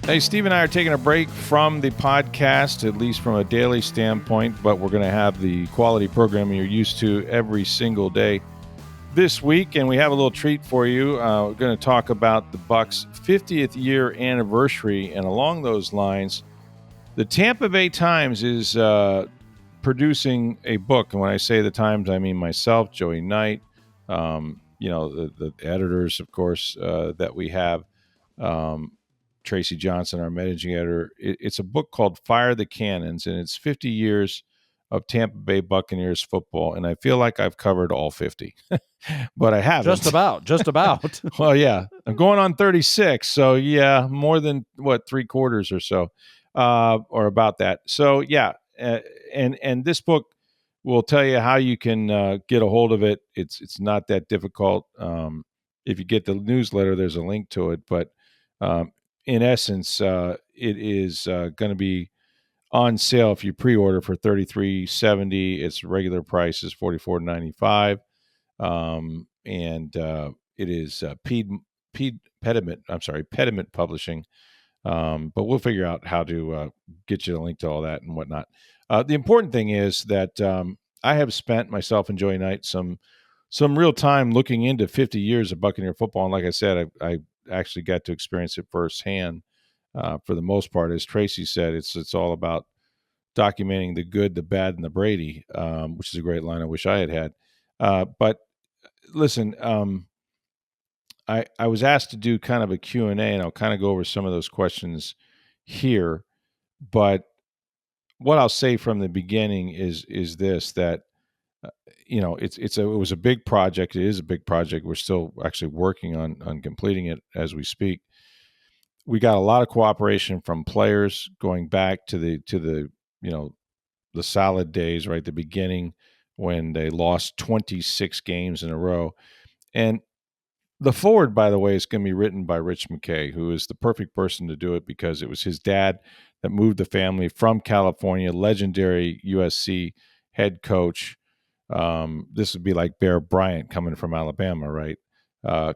Hey, Steve and I are taking a break from the podcast, at least from a daily standpoint, but we're going to have the quality programming you're used to every single day this week, and we have a little treat for you. We're going to talk about the Bucs' 50th year anniversary, and along those lines, the Tampa Bay Times is producing a book, and when I say the Times, I mean myself, Joey Knight, the editors, of course, that we have. Tracy Johnson, our managing editor. It's a book called Fire the Cannons, and it's 50 years of Tampa Bay Buccaneers football. And I feel like I've covered all 50, but I haven't. Just about. Well, yeah, I'm going on 36. So, yeah, more than three quarters or so, or about that. So, yeah. And this book will tell you how you can get a hold of it. It's not that difficult. If you get the newsletter, there's a link to it. But in essence, it is going to be on sale if you pre-order for $33.70. Its regular price is $44.95, and it is Pediment Publishing. But we'll figure out how to get you the link to all that and whatnot. The important thing is that I have spent, myself and Joey Knight, some real time looking into 50 years of Buccaneer football, and like I said, I actually got to experience it firsthand. For the most part, as Tracy said, it's all about documenting the good, the bad, and the Brady, which is a great line I wish I had. But listen, I was asked to do kind of a Q&A, and I'll kind of go over some of those questions here. But what I'll say from the beginning is this, that it was a big project. It is a big project. We're still actually working on completing it as we speak. We got a lot of cooperation from players going back to the the solid days, right? The beginning when they lost 26 games in a row. And the forward, by the way, is going to be written by Rich McKay, who is the perfect person to do it because it was his dad that moved the family from California, legendary USC head coach. This would be like Bear Bryant coming from Alabama, right?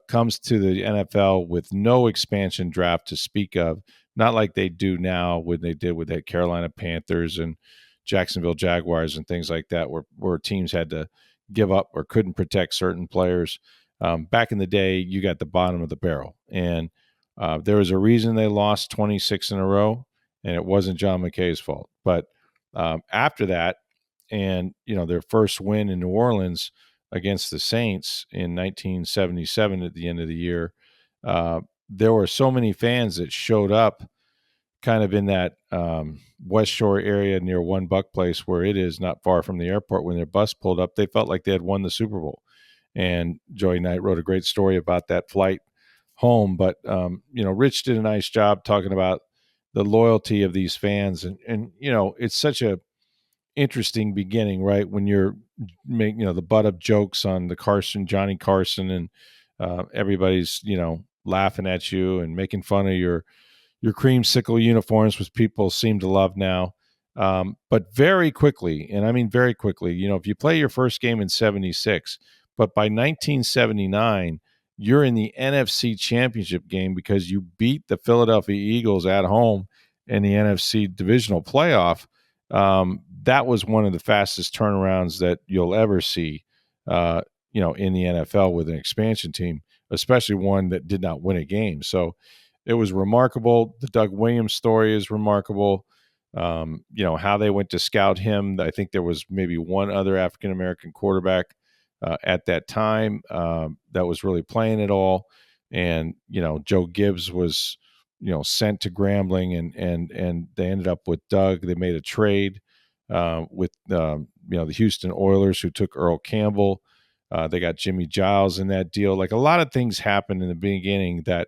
Comes to the NFL with no expansion draft to speak of, not like they do now when they did with that Carolina Panthers and Jacksonville Jaguars and things like that, where teams had to give up or couldn't protect certain players. Back in the day, you got the bottom of the barrel, and there was a reason they lost 26 in a row, and it wasn't John McKay's fault. But after that, and their first win in New Orleans against the Saints in 1977 at the end of the year, there were so many fans that showed up kind of in that West Shore area near One Buck Place, where it is not far from the airport. When their bus pulled up, they felt like they had won the Super Bowl. And Joey Knight wrote a great story about that flight home. But Rich did a nice job talking about the loyalty of these fans, and it's such a interesting beginning, right? When you're making the butt of jokes on the Johnny Carson, and everybody's laughing at you and making fun of your creamsicle uniforms, which people seem to love now. But very quickly, and I mean very quickly, if you play your first game in 76, but by 1979, you're in the NFC Championship game because you beat the Philadelphia Eagles at home in the NFC Divisional Playoff. That was one of the fastest turnarounds that you'll ever see, in the NFL with an expansion team, especially one that did not win a game. So it was remarkable. The Doug Williams story is remarkable. How they went to scout him. I think there was maybe one other African-American quarterback at that time that was really playing it all. And, Joe Gibbs was, sent to Grambling, and they ended up with Doug. They made a trade with, the Houston Oilers, who took Earl Campbell. They got Jimmy Giles in that deal. Like, a lot of things happened in the beginning that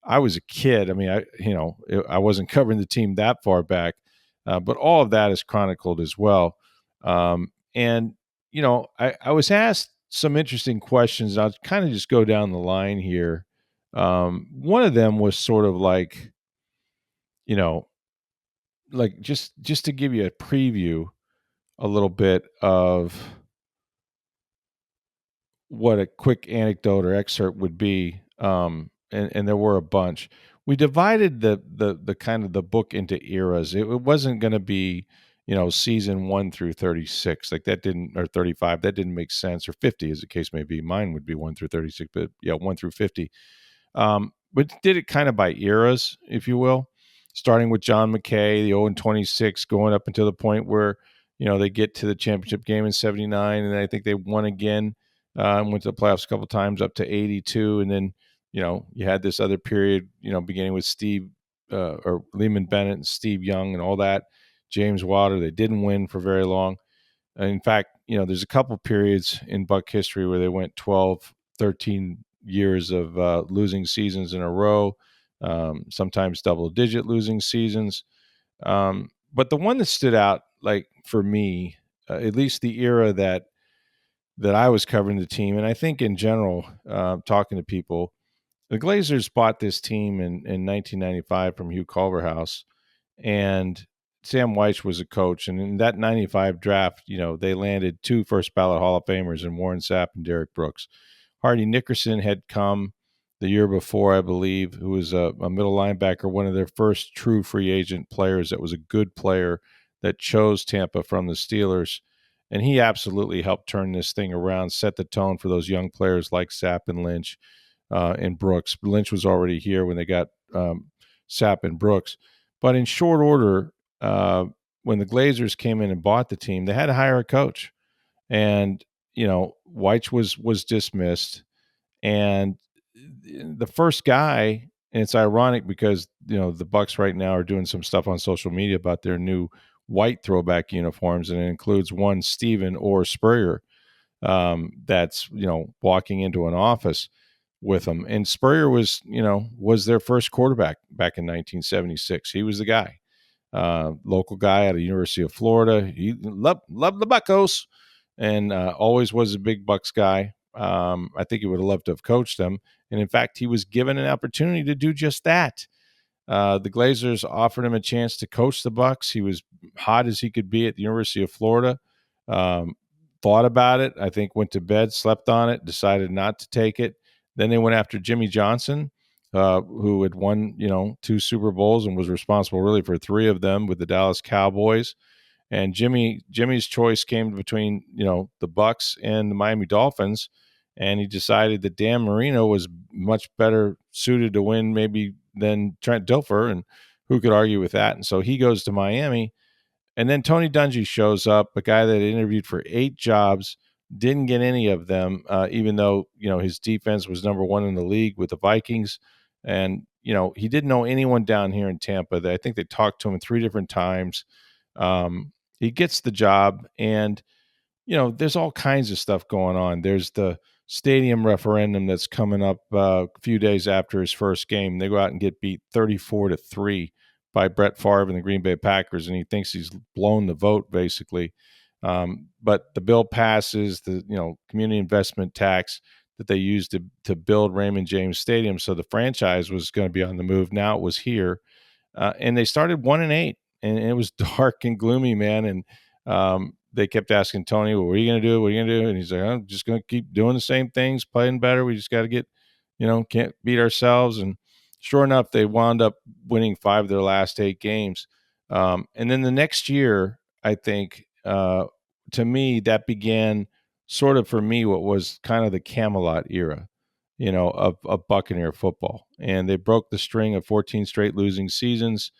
I was a kid. I mean, I wasn't covering the team that far back, but all of that is chronicled as well. And, I was asked some interesting questions. I'll kind of just go down the line here. One of them was sort of like, just to give you a preview a little bit of what a quick anecdote or excerpt would be. And there were a bunch. we divided the kind of the book into eras. It wasn't going to be, season 1 through 36, like that didn't, or 35, that didn't make sense, or 50 as the case may be. Mine would be 1 through 36, but yeah, 1 through 50. But did it kind of by eras, if you will, starting with John McKay, the 0-26, going up until the point where, they get to the championship game in 79, and I think they won again, and went to the playoffs a couple times up to 82. And then, you had this other period, beginning with Steve or Lehman Bennett and Steve Young and all that. James Wilder, they didn't win for very long. In fact, there's a couple periods in Buck history where they went 12, 13 years of losing seasons in a row, sometimes double-digit losing seasons. But the one that stood out, like for me, at least the era that I was covering the team, and I think in general, talking to people, the Glazers bought this team in 1995 from Hugh Culverhouse, and Sam Wyche was a coach. And in that 95 draft, they landed 2 first ballot Hall of Famers in Warren Sapp and Derek Brooks. Hardy Nickerson had come the year before, I believe, who was a middle linebacker, one of their first true free agent players that was a good player that chose Tampa from the Steelers. And he absolutely helped turn this thing around, set the tone for those young players like Sapp and Lynch and Brooks. Lynch was already here when they got Sapp and Brooks. But in short order, when the Glazers came in and bought the team, they had to hire a coach. And, Wyche was dismissed. And the first guy, and it's ironic because, the Bucs right now are doing some stuff on social media about their new white throwback uniforms, and it includes one Steven or Spurrier that's, walking into an office with them. And Spurrier was their first quarterback back in 1976. He was the guy. Local guy out of the University of Florida. He loved the Buccos, and always was a big Bucs guy. I think he would have loved to have coached them, and in fact, he was given an opportunity to do just that. The Glazers offered him a chance to coach the Bucs. He was hot as he could be at the University of Florida. Thought about it. I think went to bed, slept on it, decided not to take it. Then they went after Jimmy Johnson, who had won, 2 Super Bowls and was responsible really for 3 of them with the Dallas Cowboys. And Jimmy's choice came between, the Bucs and the Miami Dolphins, and he decided that Dan Marino was much better suited to win maybe than Trent Dilfer, and who could argue with that? And so he goes to Miami. And then Tony Dungy shows up, a guy that interviewed for 8 jobs, didn't get any of them, even though, his defense was number 1 in the league with the Vikings. And, he didn't know anyone down here in Tampa. I think they talked to him 3 different times. He gets the job, and, there's all kinds of stuff going on. There's the stadium referendum that's coming up a few days after his first game. They go out and get beat 34-3 by Brett Favre and the Green Bay Packers, and he thinks he's blown the vote, basically. But the bill passes, the community investment tax that they used to build Raymond James Stadium, so the franchise was going to be on the move. Now it was here, and they started 1-8, and it was dark and gloomy, man. And they kept asking Tony, "Well, what are you going to do? What are you going to do?" And he's like, "I'm just going to keep doing the same things, playing better. We just got to get, can't beat ourselves." And sure enough, they wound up winning 5 of their last 8 games. And then the next year, I think, to me, that began sort of for me what was kind of the Camelot era, of Buccaneer football. And they broke the string of 14 straight losing seasons.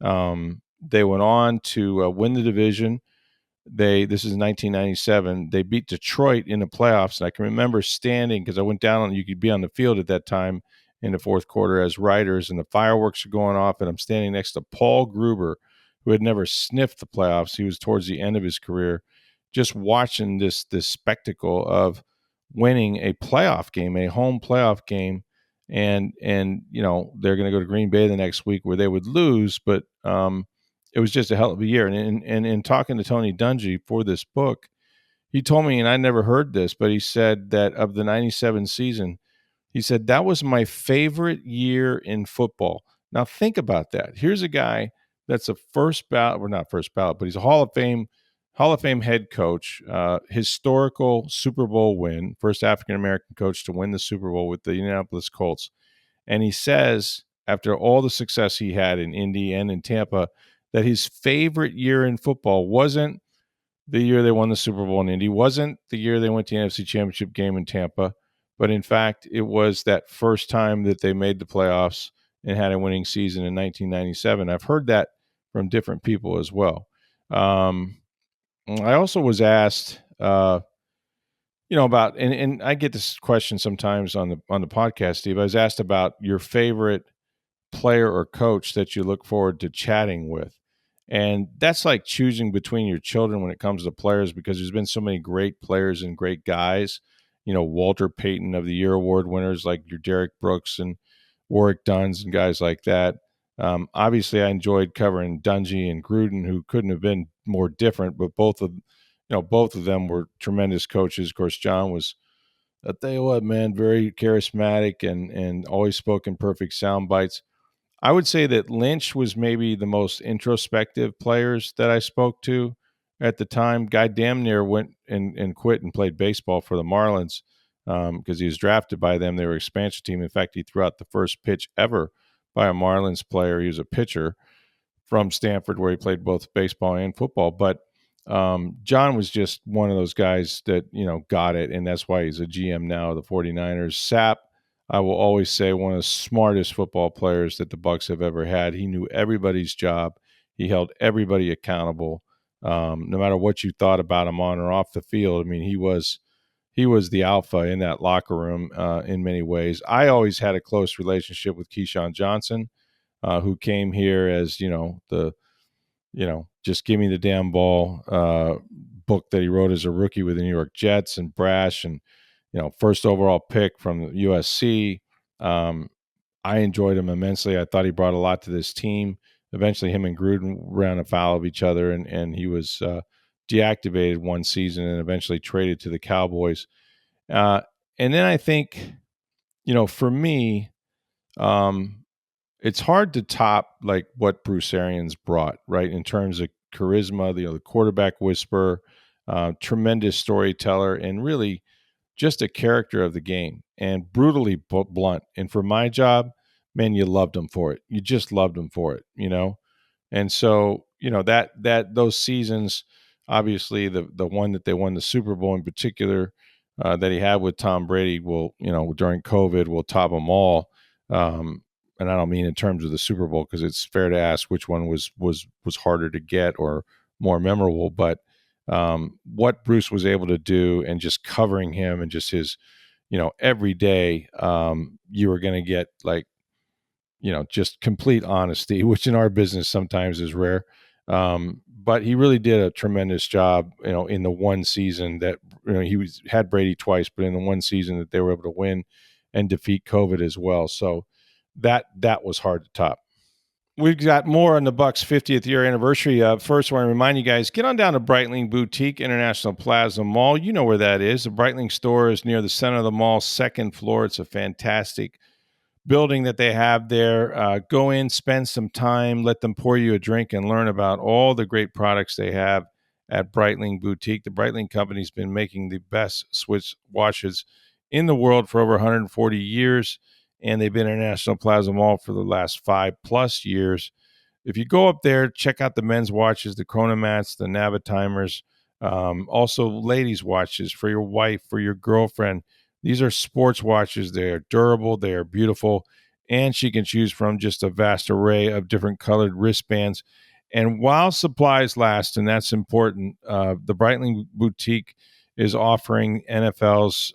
They went on to win the division. This is 1997. They beat Detroit in the playoffs, and I can remember standing because I went down on. You could be on the field at that time in the fourth quarter as writers, and the fireworks are going off, and I'm standing next to Paul Gruber, who had never sniffed the playoffs. He was towards the end of his career, just watching this spectacle of winning a playoff game, a home playoff game, and they're going to go to Green Bay the next week where they would lose, but it was just a hell of a year. And in talking to Tony Dungy for this book, he told me, and I never heard this, but he said that of the 97 season, he said, that was my favorite year in football. Now think about that. Here's a guy that's a first ballot, or not first ballot, but he's a Hall of Fame head coach, historical Super Bowl win, first African-American coach to win the Super Bowl with the Indianapolis Colts. And he says after all the success he had in Indy and in Tampa, that his favorite year in football wasn't the year they won the Super Bowl in Indy, wasn't the year they went to the NFC Championship game in Tampa, but in fact, it was that first time that they made the playoffs and had a winning season in 1997. I've heard that from different people as well. I also was asked, about, and I get this question sometimes on the podcast, Steve. I was asked about your favorite player or coach that you look forward to chatting with. And that's like choosing between your children when it comes to players, because there's been so many great players and great guys. Walter Payton of the Year award winners like your Derek Brooks and Warwick Duns and guys like that. Obviously, I enjoyed covering Dungy and Gruden, who couldn't have been more different, but both of them were tremendous coaches. Of course, John was, I tell you what, man, very charismatic and always spoke in perfect sound bites. I would say that Lynch was maybe the most introspective players that I spoke to at the time. Guy damn near went and quit and played baseball for the Marlins because he was drafted by them. They were an expansion team. In fact, he threw out the first pitch ever by a Marlins player. He was a pitcher from Stanford, where he played both baseball and football. But John was just one of those guys that, got it. And that's why he's a GM now of the 49ers. Sapp, I will always say, one of the smartest football players that the Bucs have ever had. He knew everybody's job. He held everybody accountable, no matter what you thought about him on or off the field. I mean, he was the alpha in that locker room in many ways. I always had a close relationship with Keyshawn Johnson, who came here as just give me the damn ball book that he wrote as a rookie with the New York Jets, and brash, and first overall pick from USC. I enjoyed him immensely. I thought he brought a lot to this team. Eventually, him and Gruden ran afoul of each other, and he was deactivated one season and eventually traded to the Cowboys. And then I think, for me, it's hard to top like what Bruce Arians brought, right, in terms of charisma, the quarterback whisperer, tremendous storyteller, and really just a character of the game, and brutally blunt. And for my job, man, you loved him for it. You just loved him for it, And so, that those seasons, obviously the one that they won the Super Bowl in particular, that he had with Tom Brady will, during COVID, will top them all. And I don't mean in terms of the Super Bowl, because it's fair to ask which one was harder to get or more memorable. But what Bruce was able to do, and just covering him, and just his, every day, you were going to get like, just complete honesty, which in our business sometimes is rare. But he really did a tremendous job, in the one season that, had Brady twice, but in the one season that they were able to win and defeat COVID as well. So that was hard to top. We've got more on the Bucs 50th year anniversary. First, I want to remind you guys, get on down to Breitling Boutique, International Plaza Mall. You know where that is. The Breitling store is near the center of the mall, second floor. It's a fantastic building that they have there. Go in, spend some time, let them pour you a drink, and learn about all the great products they have at Breitling Boutique. The Breitling Company's been making the best Swiss watches in the world for over 140 years, and they've been in International Plaza Mall for the last 5+ years. If you go up there, check out the men's watches, the chronomats, the Navatimers, also ladies' watches for your wife, for your girlfriend. These are sports watches. They are durable, they are beautiful, and she can choose from just a vast array of different colored wristbands. And while supplies last, and that's important, the Breitling Boutique is offering NFL's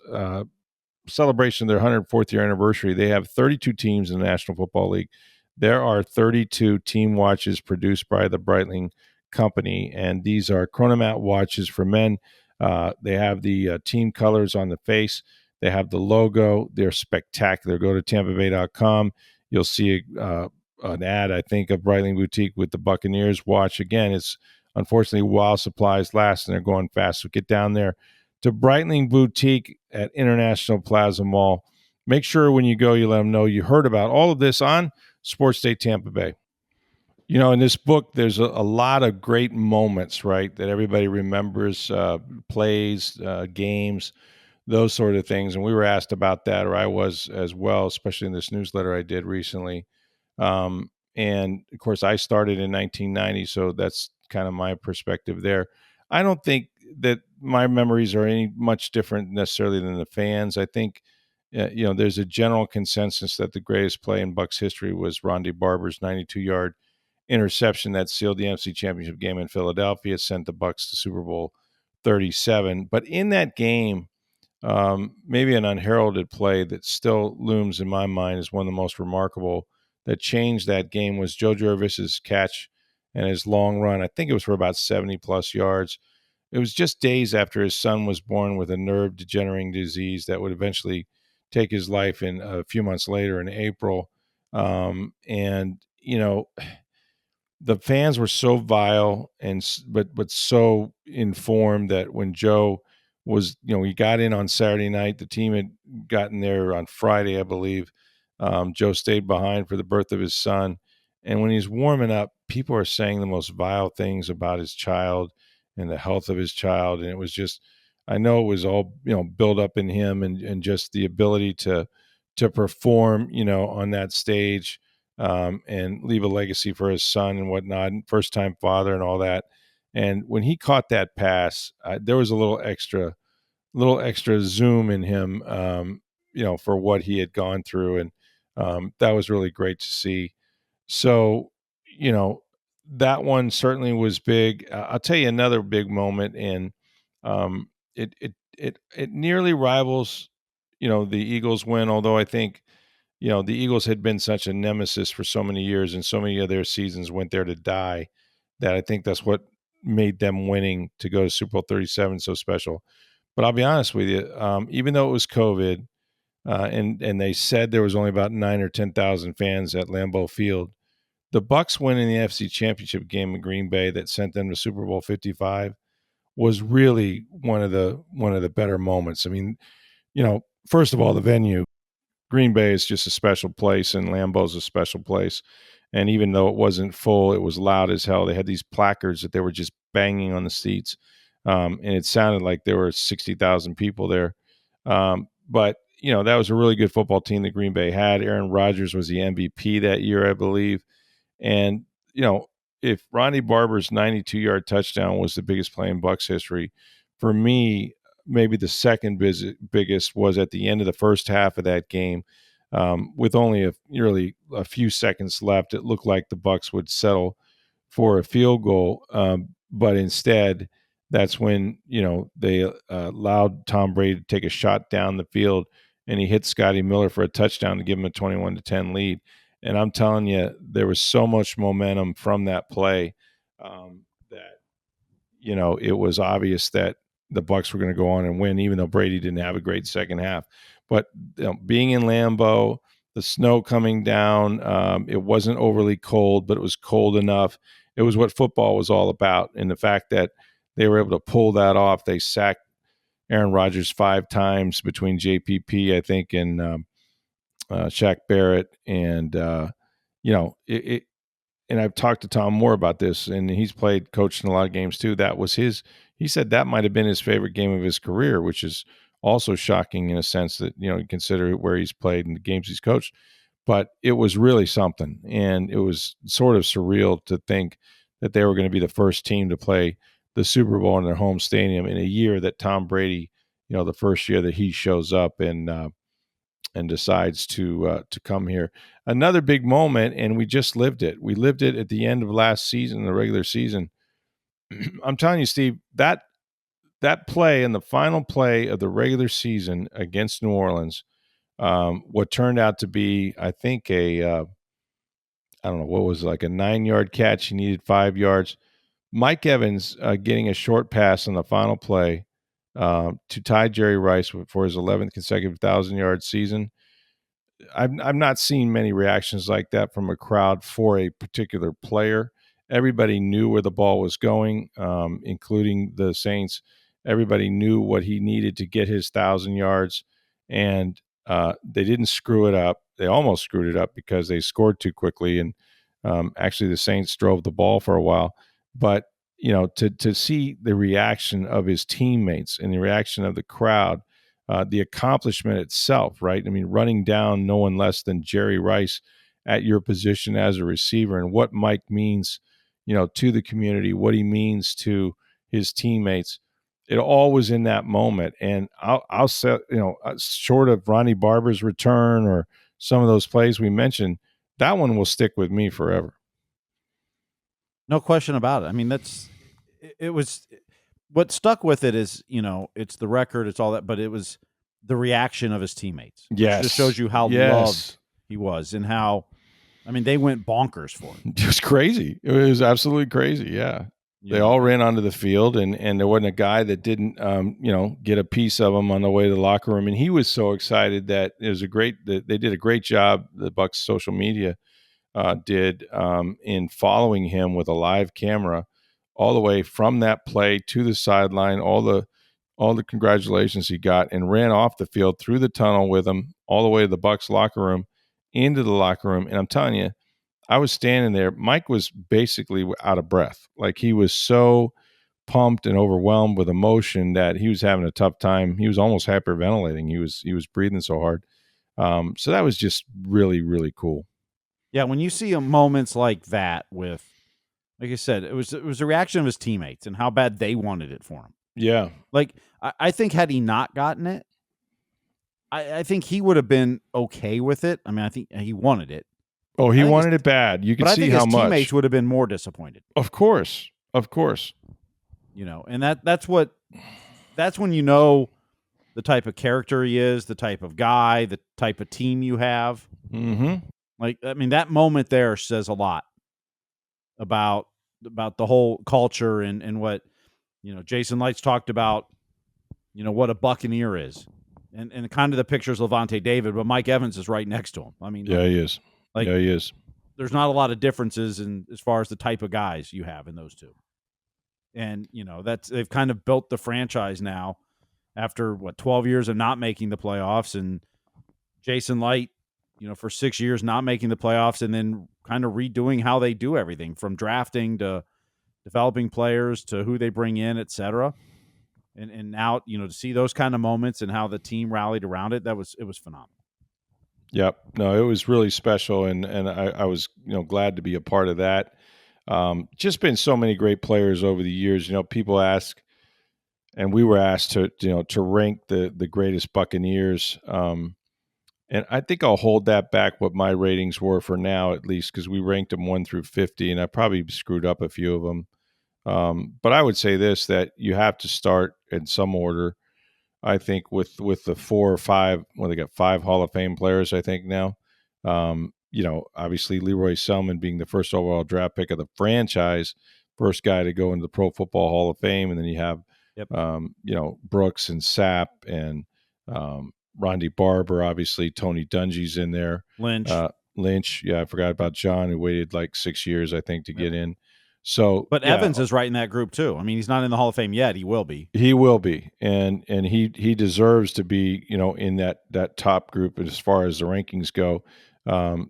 celebration of their 104th year anniversary. They have 32 teams in the National Football League. There are 32 team watches produced by the Breitling Company, and these are chronomat watches for men. They have the team colors on the face. They have the logo. They're spectacular. Go to tampabay.com. You'll see an ad, I think, of Breitling Boutique with the Buccaneers watch. Again, it's unfortunately while supplies last, and they're going fast. So get down there to Breitling Boutique at International Plaza Mall. Make sure when you go, you let them know you heard about all of this on Sports Day Tampa Bay. In this book, there's a lot of great moments, right, that everybody remembers, plays, games, those sort of things. And we were asked about that, or I was as well, especially in this newsletter I did recently. And of course, I started in 1990, so that's kind of my perspective there. I don't think that my memories are any much different necessarily than the fans. I think, there's a general consensus that the greatest play in Bucs history was Ronde Barber's 92-yard interception that sealed the NFC Championship game in Philadelphia, sent the Bucs to Super Bowl 37. But in that game, maybe an unheralded play that still looms in my mind as one of the most remarkable that changed that game was Joe Jervis's catch and his long run. I think it was for about 70 plus yards. It was just days after his son was born with a nerve degenerating disease that would eventually take his life in a few months later in April. And the fans were so vile but so informed that when Joe was, he got in on Saturday night, the team had gotten there on Friday, I believe. Joe stayed behind for the birth of his son, and when he's warming up, people are saying the most vile things about his child and the health of his child, and it was just, I know it was all built up in him, and just the ability to perform on that stage, and leave a legacy for his son and whatnot, and first time father and all that. And when he caught that pass, there was a little extra zoom in him, for what he had gone through, and that was really great to see. So, you know, that one certainly was big. I'll tell you another big moment, and it nearly rivals, the Eagles win. Although I think, the Eagles had been such a nemesis for so many years, and so many of their seasons went there to die, that I think that's what made them winning to go to Super Bowl 37 so special. But I'll be honest with you, even though it was COVID, and they said there was only about 9 or 10,000 fans at Lambeau Field, the Bucs winning the NFC Championship game in Green Bay that sent them to Super Bowl 55 was really one of the better moments. I mean, first of all, the venue, Green Bay, is just a special place, and Lambeau's a special place. And even though it wasn't full, it was loud as hell. They had these placards that they were just banging on the seats, and it sounded like there were 60,000 people there. But that was a really good football team that Green Bay had. Aaron Rodgers was the MVP that year, I believe. And, if Ronnie Barber's 92-yard touchdown was the biggest play in Bucs history, for me, maybe the second biggest was at the end of the first half of that game. With only really a few seconds left, it looked like the Bucs would settle for a field goal. But instead, that's when, they allowed Tom Brady to take a shot down the field, and he hit Scotty Miller for a touchdown to give him a 21-10 lead. And I'm telling you, there was so much momentum from that play, that, it was obvious that the Bucs were going to go on and win, even though Brady didn't have a great second half. But being in Lambeau, the snow coming down, it wasn't overly cold, but it was cold enough. It was what football was all about. And the fact that they were able to pull that off, they sacked Aaron Rodgers 5 times between JPP, I think, and Shaq Barrett. And, and I've talked to Tom Moore about this, and he's coached in a lot of games too. He said that might have been his favorite game of his career, which is also shocking in a sense that, you consider where he's played and the games he's coached. But it was really something, and it was sort of surreal to think that they were going to be the first team to play the Super Bowl in their home stadium in a year that Tom Brady, the first year that he shows up and decides to come here. Another big moment, and we just lived it. We lived it at the end of last season, the regular season. I'm telling you, Steve, that play and the final play of the regular season against New Orleans, what turned out to be, I think, I don't know, what was it, like a 9-yard catch. He needed 5 yards. Mike Evans getting a short pass on the final play to tie Jerry Rice for his 11th consecutive 1,000-yard season. I've not seen many reactions like that from a crowd for a particular player. Everybody knew where the ball was going, including the Saints. Everybody knew what he needed to get his 1,000 yards, and they didn't screw it up. They almost screwed it up because they scored too quickly, and actually the Saints drove the ball for a while. But to see the reaction of his teammates and the reaction of the crowd, the accomplishment itself, right? I mean, running down no one less than Jerry Rice at your position as a receiver and what Mike means, to the community, what he means to his teammates. It all was in that moment. And I'll say, short of Ronnie Barber's return or some of those plays we mentioned, that one will stick with me forever. No question about it. I mean, it was what stuck with it is, it's the record, it's all that, but it was the reaction of his teammates. Yes. Which just shows you how loved he was and how, I mean, they went bonkers for him. It was crazy. It was absolutely crazy. Yeah. They all ran onto the field, and there wasn't a guy that didn't, get a piece of him on the way to the locker room. And he was so excited that it was they did a great job. The Bucs social media did in following him with a live camera all the way from that play to the sideline, all the congratulations he got, and ran off the field through the tunnel with him all the way to the Bucs locker room, into the locker room. And I'm telling you, I was standing there. Mike was basically out of breath. Like, he was so pumped and overwhelmed with emotion that he was having a tough time. He was almost hyperventilating. He was breathing so hard. So that was just really, really cool. Yeah, when you see moments like that with, like I said, it was a reaction of his teammates and how bad they wanted it for him. Yeah. Like, I think had he not gotten it, I think he would have been okay with it. I mean, I think he wanted it. Oh, he wanted it bad. You can see how much. But I think his teammates would have been more disappointed. Of course. And that's when you know the type of character he is, the type of guy, the type of team you have. Mm-hmm. Like, I mean, that moment there says a lot about the whole culture and what, Jason Lights talked about, what a Buccaneer is. And kind of the picture's Levante David, but Mike Evans is right next to him. I mean, yeah, he is. Like, yeah, he is. There's not a lot of differences as far as the type of guys you have in those two. And, they've kind of built the franchise now after 12 years of not making the playoffs, and Jason Light, for 6 years not making the playoffs, and then kind of redoing how they do everything from drafting to developing players to who they bring in, et cetera. And now, to see those kind of moments and how the team rallied around it, it was phenomenal. Yep. No, it was really special, and I was glad to be a part of that. Just been so many great players over the years. People ask, and we were asked to rank the greatest Buccaneers. And I think I'll hold that back, what my ratings were for now, at least, because we ranked them 1 through 50, and I probably screwed up a few of them. But I would say this, that you have to start in some order. I think with the 4 or 5, well, they got 5 Hall of Fame players, I think now. Obviously Leroy Selman being the first overall draft pick of the franchise, first guy to go into the Pro Football Hall of Fame, and then you have, Brooks and Sapp and Ronde Barber, obviously Tony Dungy's in there. Lynch, yeah, I forgot about John, who waited like 6 years, I think, to get in. So, but Evans is right in that group too. I mean, he's not in the Hall of Fame yet. He will be. He will be, and he deserves to be, in that top group as far as the rankings go.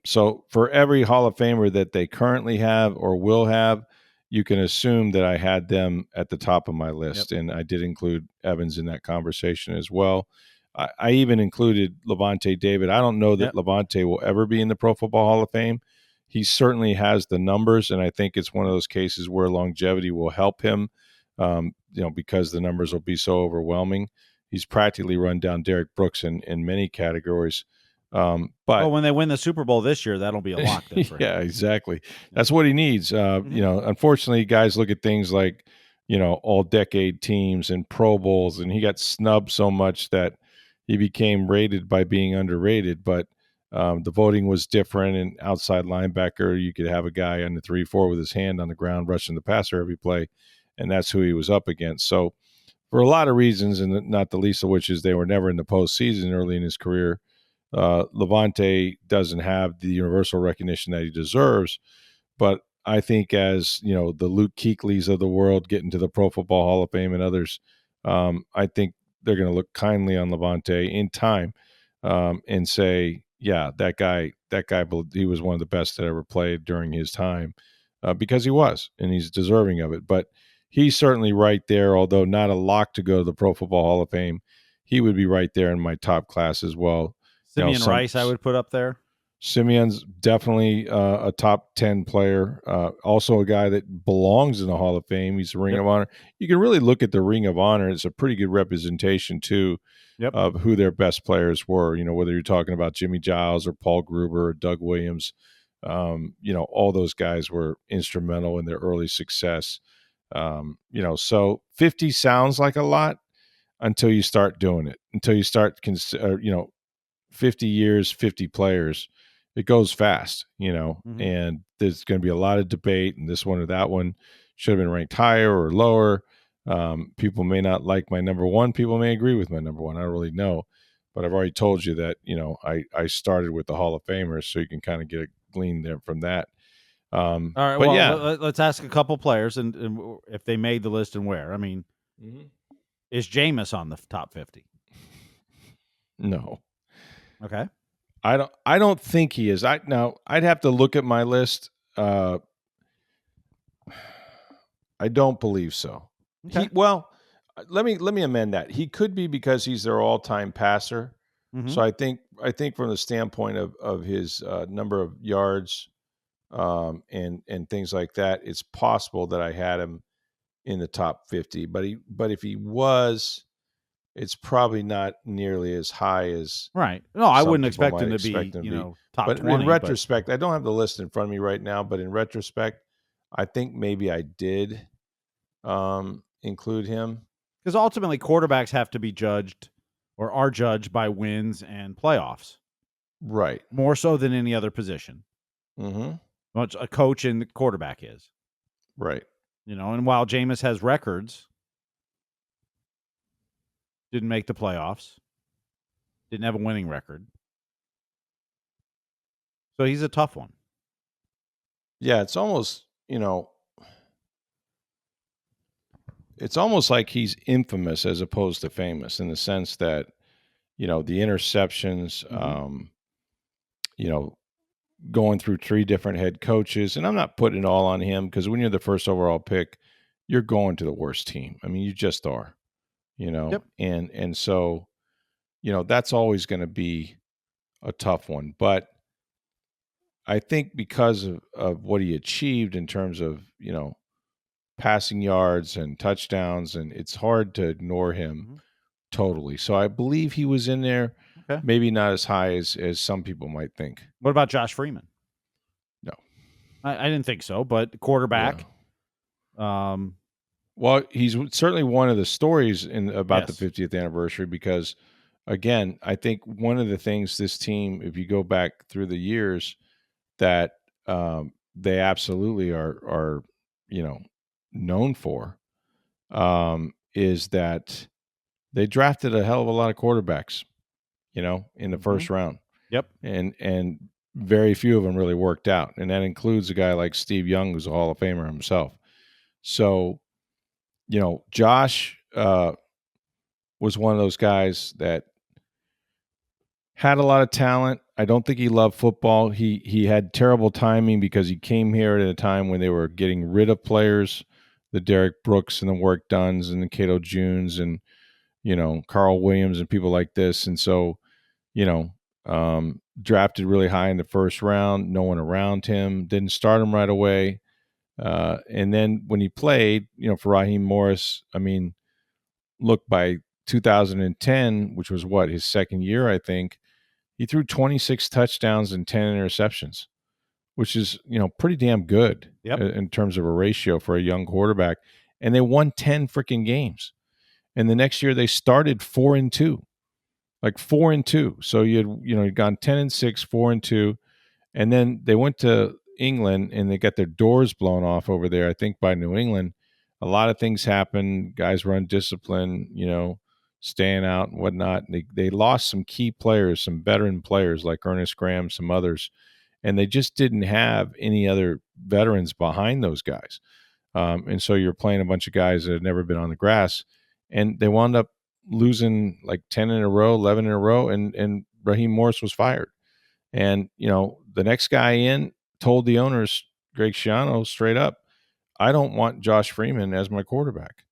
So for every Hall of Famer that they currently have or will have, you can assume that I had them at the top of my list, and I did include Evans in that conversation as well. I even included Levante David. I don't know that Levante will ever be in the Pro Football Hall of Fame. He certainly has the numbers, and I think it's one of those cases where longevity will help him, because the numbers will be so overwhelming. He's practically run down Derek Brooks in many categories. But when they win the Super Bowl this year, that'll be a lock then for him. Yeah, exactly. That's what he needs. Unfortunately, guys look at things like, all-decade teams and Pro Bowls, and he got snubbed so much that he became rated by being underrated. But the voting was different, and outside linebacker, you could have a guy on the 3-4 with his hand on the ground rushing the passer every play, and that's who he was up against. So for a lot of reasons, and not the least of which is they were never in the postseason early in his career, Levante doesn't have the universal recognition that he deserves. But I think as, the Luke Kuechly's of the world get into the Pro Football Hall of Fame and others, I think they're going to look kindly on Levante in time and say, yeah, that guy, he was one of the best that ever played during his time, because he was, and he's deserving of it. But he's certainly right there, although not a lock to go to the Pro Football Hall of Fame. He would be right there in my top class as well. Simeon Rice, I would put up there. Simeon's definitely a top 10 player. Also, a guy that belongs in the Hall of Fame. He's a Ring Yep. of Honor. You can really look at the Ring of Honor. It's a pretty good representation, too, Yep. of who their best players were. Whether you're talking about Jimmy Giles or Paul Gruber or Doug Williams, all those guys were instrumental in their early success. So 50 sounds like a lot until you start doing it, until you start, 50 years, 50 players, it goes fast, Mm-hmm. and there's going to be a lot of debate, and this one or that one should have been ranked higher or lower. People may not like my number one. People may agree with my number one. I don't really know. But I've already told you that, I started with the Hall of Famers, so you can kind of get a glean there from that. All right. But Well, yeah. let's ask a couple players and if they made the list and where. I mean, is Jameis on the top 50? No. Okay. I don't think he is. I'd have to look at my list. I don't believe so. Okay. Let me amend that. He could be because he's their all-time passer. Mm-hmm. So I think from the standpoint of his number of yards, and things like that, it's possible that I had him in the top 50. But if he was, it's probably not nearly as high as Right. No, I some wouldn't people expect might him to expect be, him to be. top But in 20, but retrospect, I don't have the list in front of me right now. But in retrospect, I think maybe I did include him. because ultimately quarterbacks have to be judged or are judged by wins and playoffs Right. more so than any other position. Mm-hmm. Much a coach and the quarterback is, Right. and while Jameis has records, didn't make the playoffs, didn't have a winning record. So he's a tough one. Yeah, it's almost like he's infamous as opposed to famous, in the sense that, the interceptions, Mm-hmm. you know, going through three different head coaches. And I'm not putting it all on him, because when you're the first overall pick, you're going to the worst team. I mean, you just are, Yep. and so, that's always going to be a tough one. But I think because of what he achieved in terms of, passing yards and touchdowns, and it's hard to ignore him Mm-hmm. totally. So I believe he was in there, Okay. maybe not as high as some people might think. What about Josh Freeman? No. I didn't think so, but Yeah. quarterback. Um, Well, he's certainly one of the stories about the yes. 50th anniversary, because, again, I think one of the things this team, if you go back through the years, that they absolutely are known for, is that they drafted a hell of a lot of quarterbacks, in the Mm-hmm. first round, Yep. and very few of them really worked out, and that includes a guy like Steve Young, who's a Hall of Famer himself. So, Josh was one of those guys that had a lot of talent. I don't think he loved football. He had terrible timing, because he came here at a time when they were getting rid of players, the Derek Brooks and the Warwick Dunns and the Cato Junes and, Carl Williams and people like this. And so, drafted really high in the first round, no one around him, didn't start him right away. And then when he played, for Raheem Morris, I mean, look, by 2010, which was what, his second year, I think, he threw 26 touchdowns and 10 interceptions, which is, pretty damn good Yep. in terms of a ratio for a young quarterback. And they won 10 freaking games. And the next year they started 4-2, like 4-2. So you'd gone 10-6, 4-2. And then they went to England and they got their doors blown off over there, I think, by New England. A lot of things happened. Guys were undisciplined, staying out and whatnot. They lost some key players, some veteran players like Ernest Graham, some others, and they just didn't have any other veterans behind those guys. And so you're playing a bunch of guys that had never been on the grass, and they wound up losing like 10 in a row, 11 in a row, and Raheem Morris was fired. And, the next guy in told the owners, Greg Schiano, straight up, I don't want Josh Freeman as my quarterback.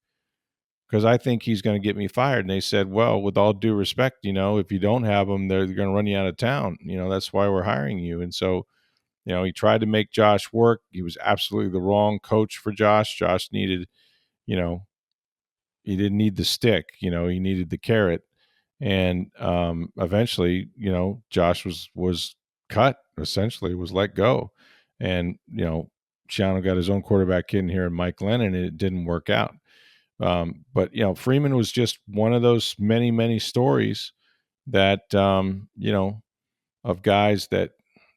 because I think he's going to get me fired. And they said, well, with all due respect, if you don't have him, they're going to run you out of town. That's why we're hiring you. And so, he tried to make Josh work. He was absolutely the wrong coach for Josh. Josh needed, you know, he didn't need the stick, he needed the carrot. And eventually, Josh was cut, essentially, was let go. And, Shiano got his own quarterback in here, Mike Lennon, and it didn't work out. But Freeman was just one of those many, many stories that of guys that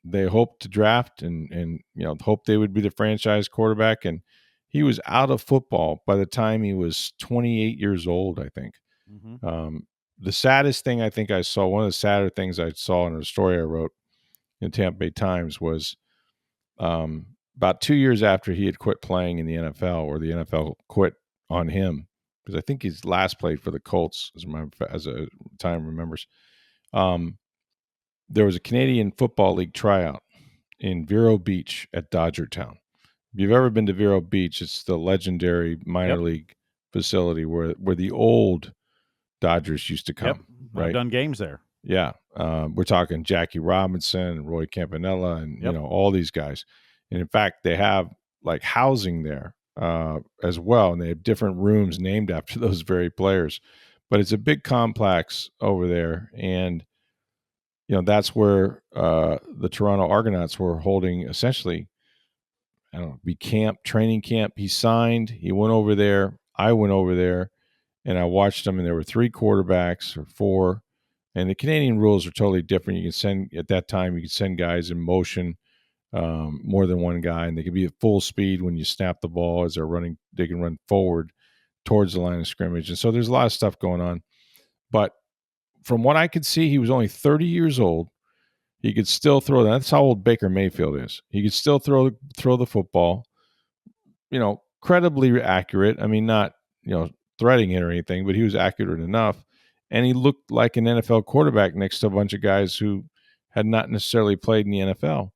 they hoped to draft and hoped they would be the franchise quarterback. And he was out of football by the time he was 28 years old, I think. Mm-hmm. The saddest thing I think I saw, one of the sadder things I saw in a story I wrote in Tampa Bay Times was about 2 years after he had quit playing in the NFL, or the NFL quit on him, because I think he's last played for the Colts, as a time remembers. There was a Canadian Football League tryout in Vero Beach at Dodgertown. If you've ever been to Vero Beach, it's the legendary minor league facility where the old Dodgers used to come. Right? I've done games there. Yeah. We're talking Jackie Robinson and Roy Campanella and, all these guys. And in fact, they have like housing there as well. And they have different rooms named after those very players. But it's a big complex over there. And, that's where the Toronto Argonauts were holding essentially, training camp. He signed, he went over there. I went over there and I watched them, and there were 3 quarterbacks or 4. And the Canadian rules are totally different. You could send guys in motion, more than one guy, and they could be at full speed when you snap the ball as they're running. They can run forward towards the line of scrimmage. And so there's a lot of stuff going on. But from what I could see, he was only 30 years old. He could still throw. That's how old Baker Mayfield is. He could still throw the football, credibly accurate. I mean, not, threading it or anything, but he was accurate enough. And he looked like an NFL quarterback next to a bunch of guys who had not necessarily played in the NFL.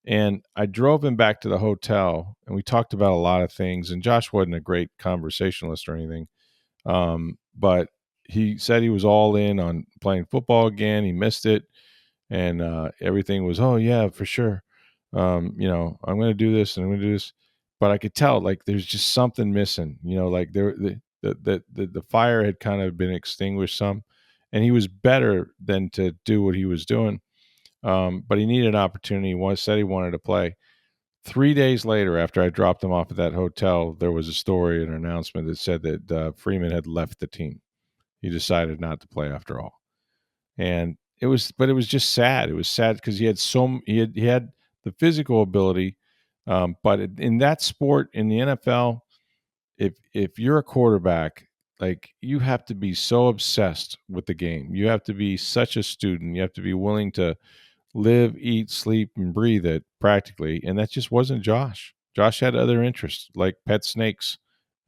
And I drove him back to the hotel, and we talked about a lot of things. And Josh wasn't a great conversationalist or anything, but he said he was all in on playing football again. He missed it, and everything was, oh yeah, for sure. I'm going to do this and I'm going to do this. But I could tell, like, there's just something missing. Like the fire had kind of been extinguished some, and he was better than to do what he was doing. But he needed an opportunity. He said he wanted to play. 3 days later, after I dropped him off at that hotel, there was a story, an announcement that said that Freeman had left the team. He decided not to play after all. And it was just sad. It was sad because he had the physical ability, but in that sport, in the NFL, if you're a quarterback, like, you have to be so obsessed with the game. You have to be such a student. You have to be willing to live, eat, sleep, and breathe it practically. And that just wasn't Josh. Josh had other interests, like pet snakes.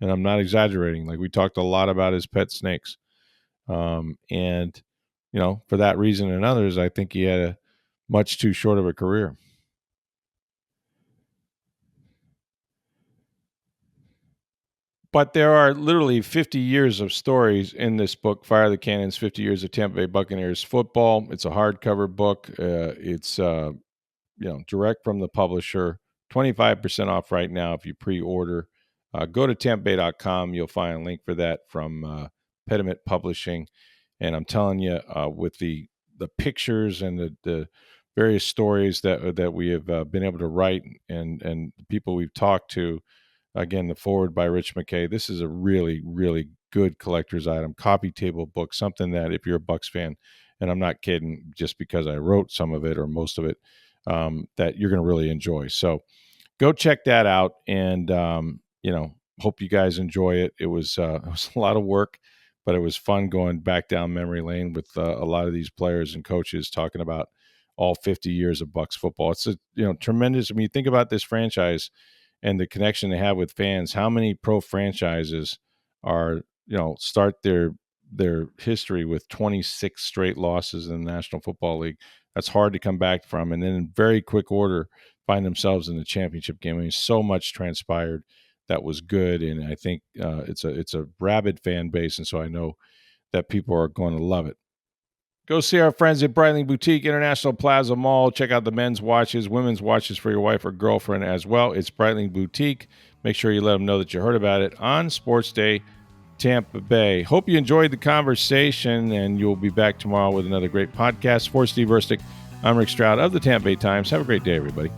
And I'm not exaggerating. Like, we talked a lot about his pet snakes. And, for that reason and others, I think he had a much too short of a career. But there are literally 50 years of stories in this book, Fire the Cannons, 50 Years of Tampa Bay Buccaneers Football. It's a hardcover book. It's direct from the publisher, 25% off right now if you pre-order. Go to tampabay.com. You'll find a link for that from Pediment Publishing. And I'm telling you, with the pictures and the various stories that we have been able to write, and the people we've talked to, again, the forward by Rich McKay, this is a really, really good collector's item, coffee table book, something that if you're a Bucs fan, and I'm not kidding, just because I wrote some of it or most of it, that you're going to really enjoy. So go check that out, and hope you guys enjoy it. It was a lot of work, but it was fun going back down memory lane with a lot of these players and coaches talking about all 50 years of Bucs football. It's a tremendous. When you think about this franchise and the connection they have with fans, how many pro franchises are start their history with 26 straight losses in the National Football League? That's hard to come back from, and then in very quick order find themselves in the championship game. I mean, so much transpired that was good, and I think it's a rabid fan base, and so I know that people are going to love it. Go see our friends at Breitling Boutique International Plaza Mall. Check out the men's watches, women's watches for your wife or girlfriend as well. It's Breitling Boutique. Make sure you let them know that you heard about it on Sports Day Tampa Bay. Hope you enjoyed the conversation, and you'll be back tomorrow with another great podcast. For Steve Versnick, I'm Rick Stroud of the Tampa Bay Times. Have a great day, everybody.